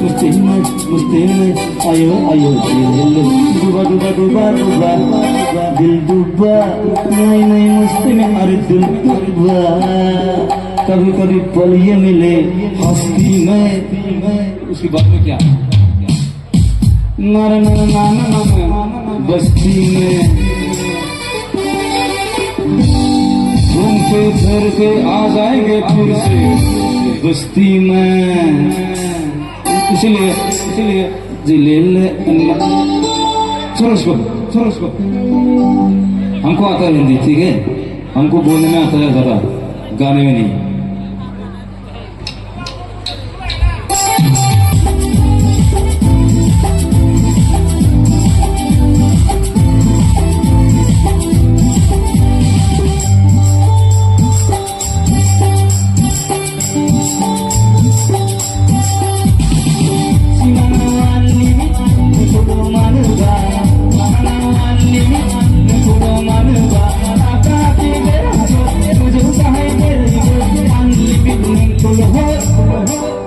mesti ayo duba dil duba nai mesti में अरे दिल दुबा कभी कभी पल ये मिले हस्ती में उसके बाद में क्या नारा बस्ती में घूम के फिर के आ जाएंगे फिर से बस्ती में इसलिए जिलेल सरस को हमको आता है हिंदी ठीक है हमको बोलने में आता है ज़रा गाने में नहीं Hãy subscribe cho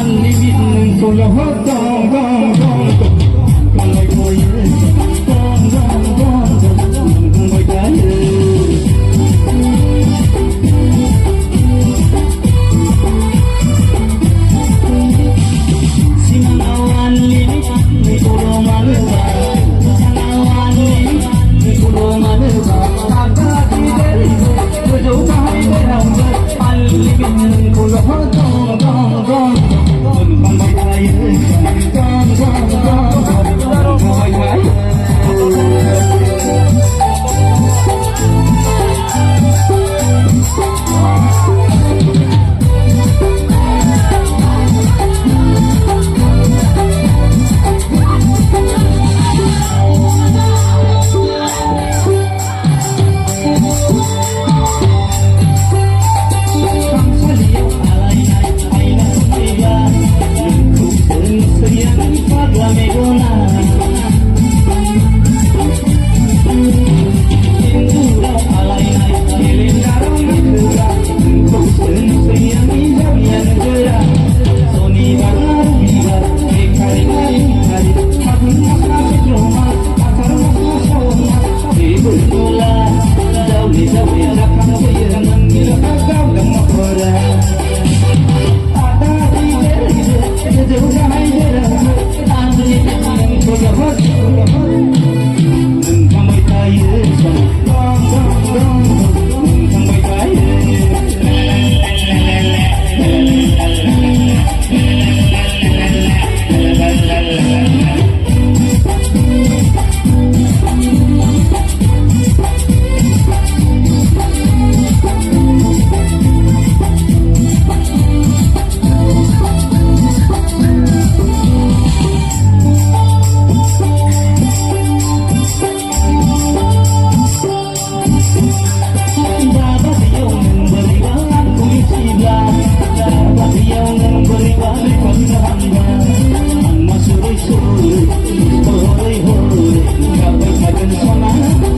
kênh Ghiền Mì Gõ để không bỏ lỡ những video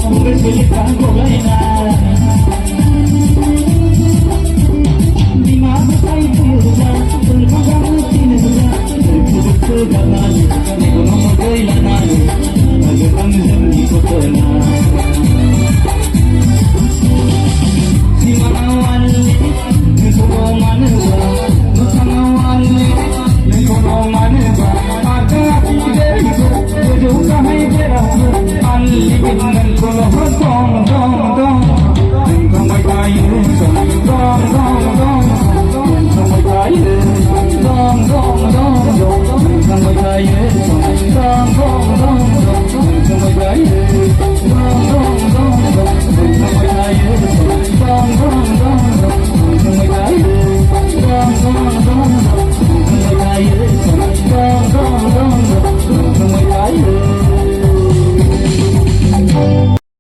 hấp dẫn